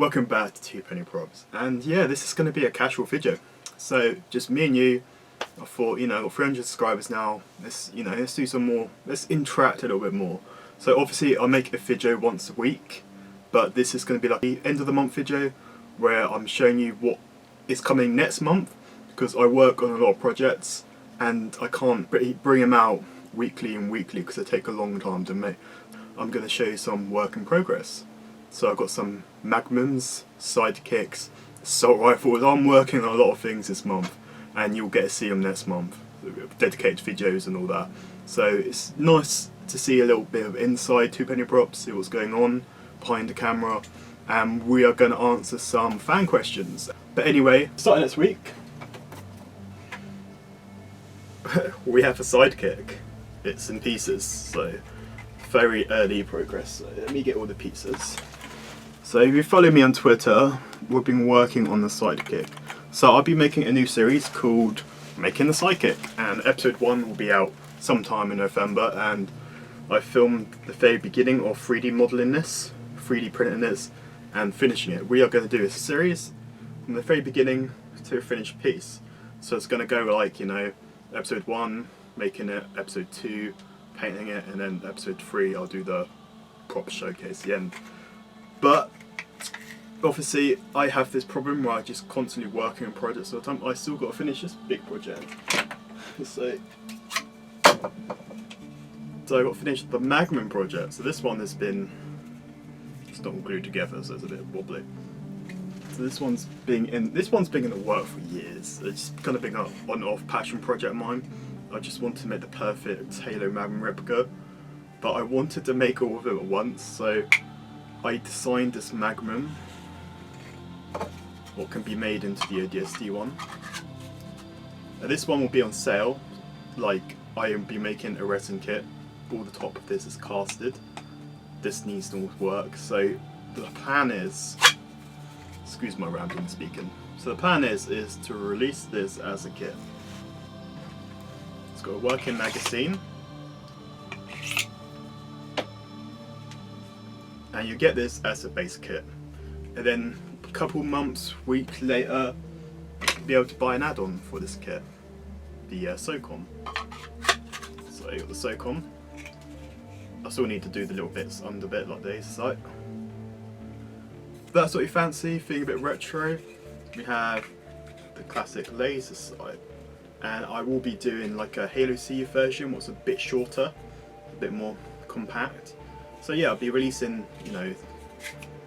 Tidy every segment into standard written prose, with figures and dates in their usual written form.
Welcome back to Two Penny Props, and yeah, this is going to be a casual video. So just me and you. I thought, I've got 300 subscribers now. Let's do some more. Let's interact a little bit more. So obviously, I make a video once a week, but this is going to be like the end of the month video, where I'm showing you what is coming next month, because I work on a lot of projects, and I can't bring them out weekly because they take a long time to make. I'm going to show you some work in progress. So I've got some magnums, sidekicks, assault rifles. I'm working on a lot of things this month, and you'll get to see them next month. Dedicated videos and all that. So it's nice to see a little bit of inside Two Penny Props, see what's going on behind the camera, and we are going to answer some fan questions. But anyway, starting next week, we have a sidekick. It's in pieces, so very early progress. So let me get all the pieces. So if you follow me on Twitter, we've been working on the Sidekick. So I'll be making a new series called Making the Sidekick, and episode 1 will be out sometime in November, and I filmed the very beginning of 3D modelling this, 3D printing this, and finishing it. We are going to do a series from the very beginning to a finished piece. So it's going to go like, episode 1, making it, episode 2, painting it, and then episode 3 I'll do the prop showcase at the end. But obviously I have this problem where I just constantly working on projects all the time. I still got to finish this big project. So I got to finish the Magnum project. So this one has been, it's not all glued together, so it's a bit wobbly. So this one's been in the work for years. It's kind of been an on-off passion project of mine. I just wanted to make the perfect Halo Magnum replica, but I wanted to make all of them at once, so I designed this Magnum, what can be made into the ODST one. Now this one will be on sale, like I will be making a resin kit. All the top of this is casted. This needs to work, so the plan is, excuse my rambling speaking, so the plan is to release this as a kit. It's got a working magazine, and you get this as a base kit, and then a couple months, week later, you'll be able to buy an add-on for this kit, the SOCOM. So you got the SOCOM. I still need to do the little bits under bit like these, so if that's what you fancy, feeling a bit retro, we have the classic laser sight, and I will be doing like a Halo CU version, what's a bit shorter, a bit more compact. So yeah, I'll be releasing,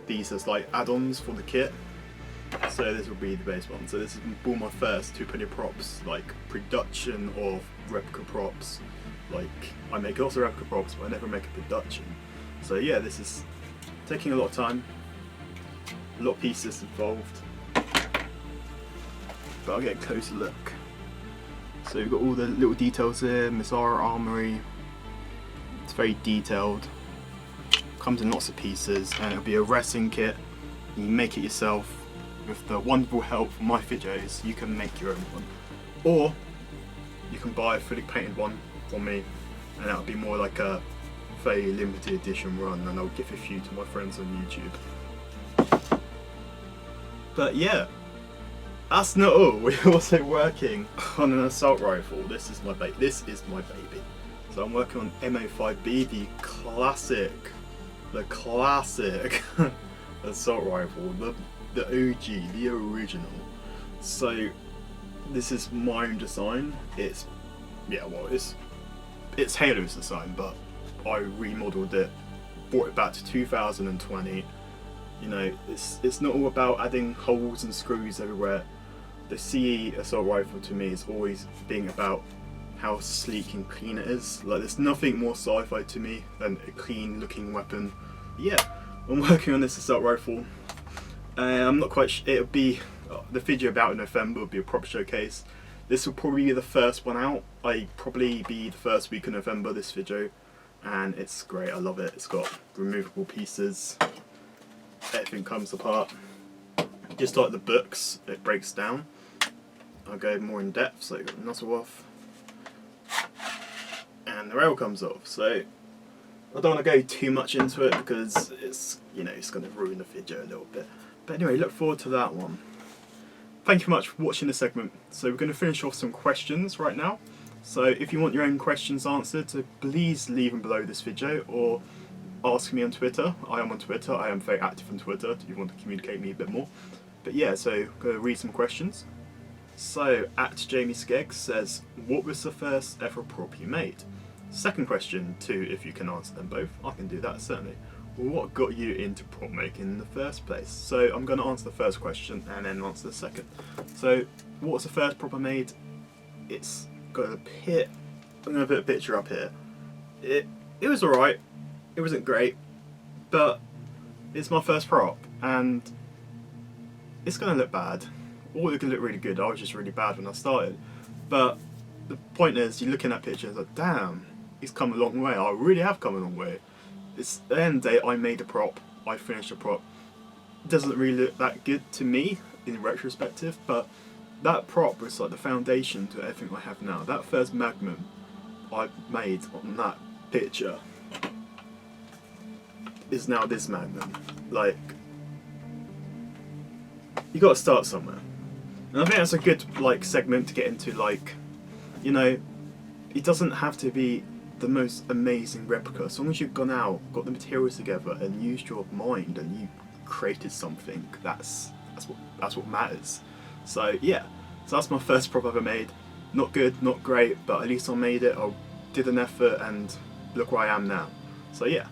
these as like add-ons for the kit. So this will be the base one. So this is all my first Two Penny Props, like production of replica props. Like I make lots of replica props, but I never make a production. So yeah, this is taking a lot of time, a lot of pieces involved. But I'll get a closer look. So we've got all the little details here, Missara Armory. It's very detailed. Comes in lots of pieces, and it'll be a resin kit. You can make it yourself. With the wonderful help from my videos, you can make your own one, or you can buy a fully painted one from me, and that'll be more like a very limited edition run, and I'll give a few to my friends on YouTube. But yeah, that's not all. We're also working on an assault rifle. This is my baby. So I'm working on MA5B, the classic assault rifle, the OG, the original. So this is my own design. It's Halo's design, but I remodeled it, brought it back to 2020. It's not all about adding holes and screws everywhere. The CE assault rifle to me is always being about how sleek and clean it is. Like there's nothing more sci-fi to me than a clean looking weapon. Yeah, I'm working on this assault rifle. I'm not quite it'll be, the video about in November will be a prop showcase. This will probably be the first one out. Probably be the first week of November, this video. And it's great, I love it. It's got removable pieces. Everything comes apart. Just like the books, it breaks down. I'll go more in depth, so you got the nozzle off. And the rail comes off, so I don't want to go too much into it because it's, it's going to ruin the video a little bit. But anyway, look forward to that one. Thank you very much for watching this segment. So we're going to finish off some questions right now. So if you want your own questions answered, so please leave them below this video or ask me on Twitter. I am on Twitter. I am very active on Twitter if you want to communicate me a bit more. But yeah, so go read some questions. So @JamieSkeggs says, what was the first ever prop you made? Second question too, if you can answer them both. I can do that certainly. What got you into prop making in the first place? So I'm going to answer the first question and then answer the second. So what was the first prop I made? It's got a pit. I'm going to put a picture up here. It was alright. It wasn't great, but it's my first prop and it's going to look bad. Or it can look really good. I was just really bad when I started. But the point is, you look in that picture and it's like, damn, he's come a long way. I really have come a long way. It's at the end of the day, I made a prop, I finished a prop. It doesn't really look that good to me in retrospective, but that prop was like the foundation to everything I have now. That first magnum I made on that picture is now this magnum. Like, you gotta start somewhere. And I think that's a good like segment to get into, like, you know, it doesn't have to be the most amazing replica. As long as you've gone out, got the materials together and used your mind and you created something, that's what matters. So yeah, so that's my first prop I've ever made. Not good, not great, but at least I made it, I did an effort, and look where I am now. So yeah.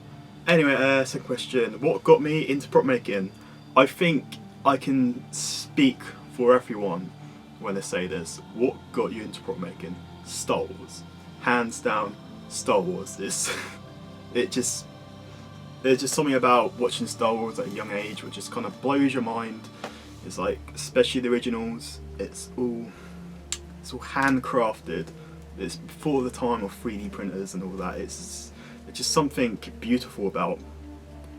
Anyway, second question, what got me into prop making? I think I can speak for everyone when I say this. What got you into prop making? Star Wars. Hands down, Star Wars. There's just something about watching Star Wars at a young age which just kind of blows your mind. It's like, especially the originals, it's all handcrafted. It's before the time of 3D printers and all that. It's just something beautiful about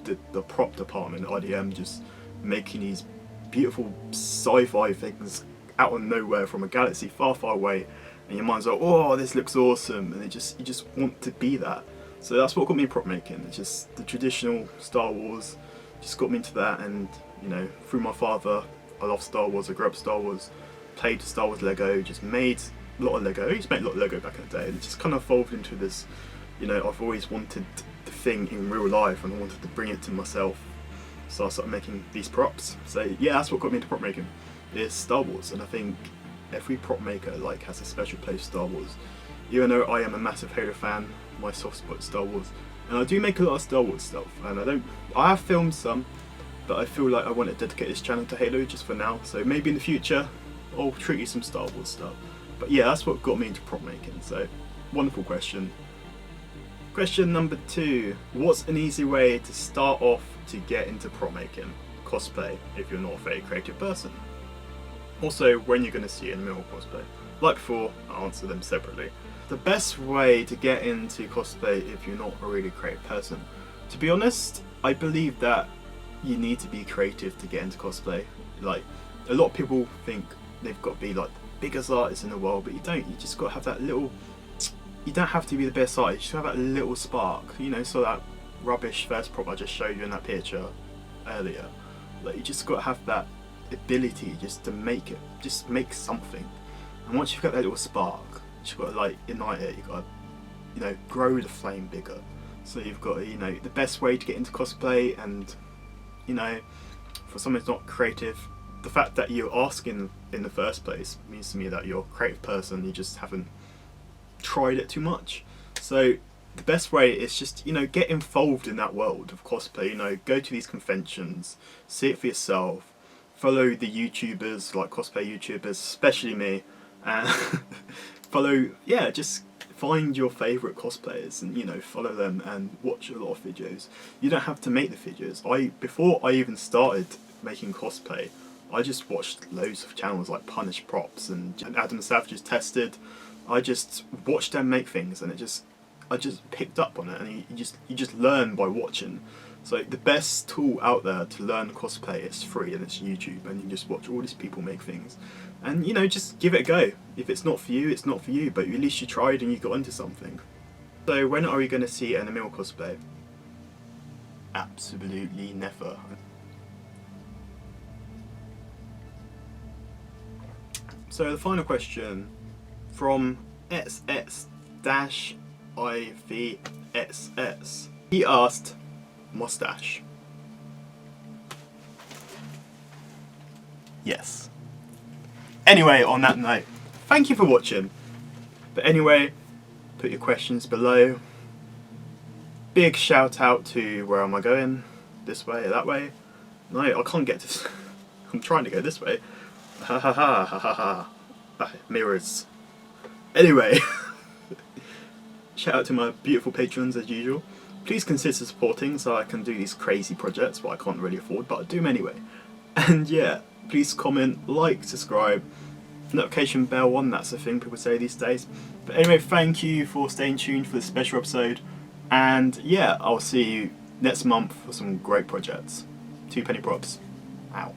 the prop department, IDM, just making these beautiful sci-fi things out of nowhere from a galaxy far, far away, and your mind's like, oh, this looks awesome, and you just want to be that. So that's what got me prop making. It's just the traditional Star Wars just got me into that, and you know, through my father, I love Star Wars. I grew up Star Wars, played Star Wars Lego, just made a lot of Lego. I used to make a lot of Lego back in the day, and it just kind of evolved into this, you know, I've always wanted the thing in real life and I wanted to bring it to myself. So I started making these props. So yeah, that's what got me into prop making, is Star Wars. And I think every prop maker like has a special place for Star Wars. Even though I am a massive Halo fan, my soft spot is Star Wars. And I do make a lot of Star Wars stuff, and I have filmed some, but I feel like I want to dedicate this channel to Halo just for now. So maybe in the future I'll treat you some Star Wars stuff. But yeah, that's what got me into prop making. So wonderful question. Question number 2. What's an easy way to start off to get into prop making? Cosplay, if you're not a very creative person. Also, when you're going to see it in real cosplay. Like before, I'll answer them separately. The best way to get into cosplay if you're not a really creative person. To be honest, I believe that you need to be creative to get into cosplay. Like, a lot of people think they've got to be like the biggest artist in the world, but you don't. You just got to have that little... You don't have to be the best artist, you just have that little spark, you know, so that rubbish first prop I just showed you in that picture earlier. Like, you just got to have that ability just to make it, just make something. And once you've got that little spark, you've got to like ignite it, you've got to, you know, grow the flame bigger. So you've got to, you know, the best way to get into cosplay, and, you know, for someone who's not creative, the fact that you're asking in the first place means to me that you're a creative person, you just haven't tried it too much. So the best way is just, you know, get involved in that world of cosplay. You know, go to these conventions, see it for yourself, follow the YouTubers, like cosplay YouTubers, especially me, and follow, yeah, just find your favourite cosplayers and, you know, follow them and watch a lot of videos. You don't have to make the videos. Before I even started making cosplay, I just watched loads of channels like Punish Props and Adam Savage's Tested. I just watched them make things, and I just picked up on it, and you just learn by watching. So the best tool out there to learn cosplay is free, and it's YouTube, and you just watch all these people make things, and you know, just give it a go. If it's not for you, it's not for you, but at least you tried and you got into something. So when are we going to see an anime cosplay? Absolutely never. So the final question from SS-IVSS. He asked, mustache. Yes. Anyway, on that note, thank you for watching. But anyway, put your questions below. Big shout out to where am I going? This way, that way? No, I can't get this. I'm trying to go this way. Ha ha ha ha ha ha. Mirrors. Anyway, shout out to my beautiful patrons as usual. Please consider supporting so I can do these crazy projects, what I can't really afford, but I do them anyway. And yeah, please comment, like, subscribe, notification bell on, that's the thing people say these days. But anyway, thank you for staying tuned for this special episode. And yeah, I'll see you next month for some great projects. 2 penny props. Out.